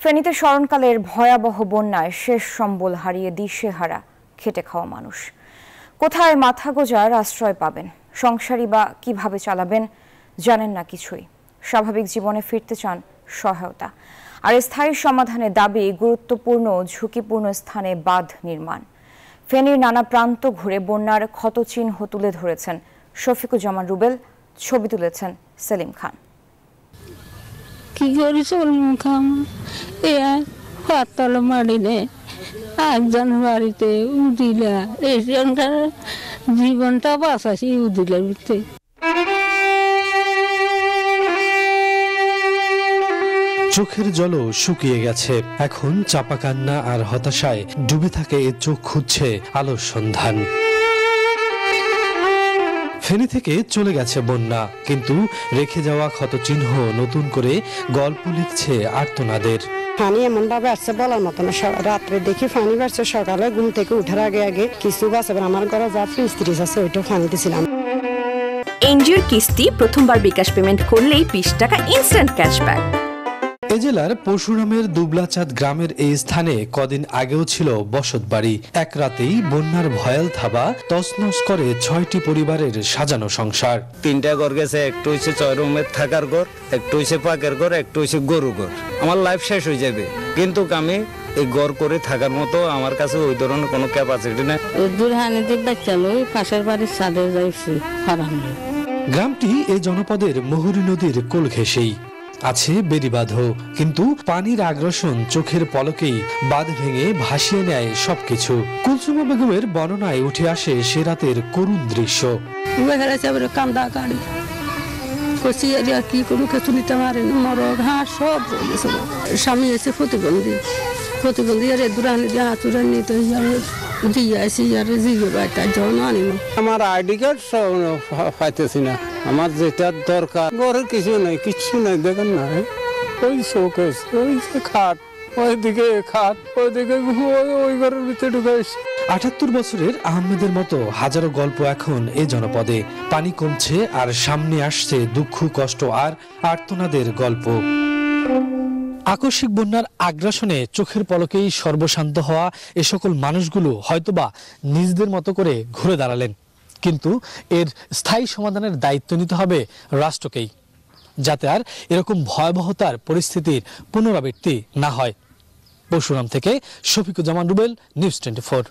ফেনীতে স্মরণকালের ভয়াবহ বন্যায় শেষ সম্বল হারিয়ে দিশেহারা খেটে খাওয়া মানুষ। কোথায় মাথা গোঁজার আশ্রয় পাবেন, সংসারই বা কিভাবে চালাবেন জানেন না কিছুই। স্বাভাবিক জীবনে ফিরতে চান সহায়তা, আর স্থায়ী সমাধানের দাবি গুরুত্বপূর্ণ ঝুঁকিপূর্ণ স্থানে বাঁধ নির্মাণ। ফেনীর নানা প্রান্ত ঘুরে বন্যার ক্ষতচিহ্ন তুলে ধরেছেন শফিকুজ্জামান রুবেল, ছবি তুলেছেন সেলিম খান। কি করি চলমুখাম পাতল মারিলে একজন বাড়িতে উদিলা এইখানকার জীবনটা বাঁচাছি উদিলার ভিতরে। চোখের জলও শুকিয়ে গেছে, এখন চাপা কান্না আর হতাশায় ডুবে থাকে এ চোখ খুঁজছে আলোর সন্ধান। ফেনী থেকে চলে গেছে বন্যা, কিন্তু রেখে যাওয়া ক্ষতচিহ্ন নতুন করে গল্প লিখছে আর্তনাদের। পানি এমন ভাবে আসছে বলার মতো না। রাত্রে দেখি পানি বাড়ছে, সকালে ঘুম থেকে উঠার আগে আগে কিছু বাঁচাবে। আমার ঘরে যা ফ্রিজ ত্রিজ আছে ওইটাও পানি দিয়েছিলাম। এনজিওর কিস্তি প্রথমবার বিকাশ পেমেন্ট করলেই 20 টাকা ইনস্ট্যান্ট ক্যাশব্যাক। এ জেলার পরশুরামের দুবলাচাঁদ গ্রামের এই স্থানে কদিন আগেও ছিল বসতবাড়ি। এক রাতেই বন্যার ভয়াল থাবা তছনছ করে 6টি পরিবারের সাজানো সংসার। 3টা ঘর গেছে, একটু হচ্ছে 6 রুমের থাকার ঘর, একটু হচ্ছে পাকের ঘর, একটু হচ্ছে গরু ঘর। আমার লাইফ শেষ হয়ে যাবে, কিন্তু আমি এই ঘর করে থাকার মতো আমার কাছে ওই ধরনের কোনো ক্যাপাসিটি নেই। পাশের বাড়ির ছাদে যাইছি। গ্রামটি এই জনপদের মুহুরী নদীর কোল ঘেঁষেই আছে বেড়িবাঁধও, কিন্তু পানির আগ্রাসন চোখের পলকেই বাঁধ ভেঙে ভাসিয়ে নেয় সবকিছু। কুলসুমা বেগমের বর্ণনায় উঠে আসে সে রাতের করুণ দৃশ্য। কান্দা কাড়ি কি কোনো কিছু নিতে পারে না, মরক হাঁস সব স্বামী এসে প্রতিবন্ধী আর দূরানি দিয়ে হাতুরা নিতে দিয়ে আসি আর জিগে বাইটা জন আনিব। আমার আইডি কার্ড পাইতেছি না, আমার যেটা দরকার ঘরের কিছু নেই, কিচ্ছু নেই। দেখেন না, ওই শোকেস, ওই খাট, ওইদিকে খাট, ওইদিকে ওই ঘরের ভিতরে ঢুকে। 78 বছরের আহমেদের মতো হাজারো গল্প এখন এই জনপদে। পানি কমছে আর সামনে আসছে দুঃখ, কষ্ট আর আর্তনাদের গল্প। আকস্মিক বন্যার আগ্রাসনে চোখের পলকেই সর্বশান্ত হওয়া এ সকল মানুষগুলো হয়তোবা নিজেদের মতো করে ঘুরে দাঁড়ালেন, কিন্তু এর স্থায়ী সমাধানের দায়িত্ব নিতে হবে রাষ্ট্রকেই, যাতে আর এরকম ভয়াবহতার পরিস্থিতির পুনরাবৃত্তি না হয়। পরশুরাম থেকে শফিকুজ্জামান রুবেল, নিউজ 24।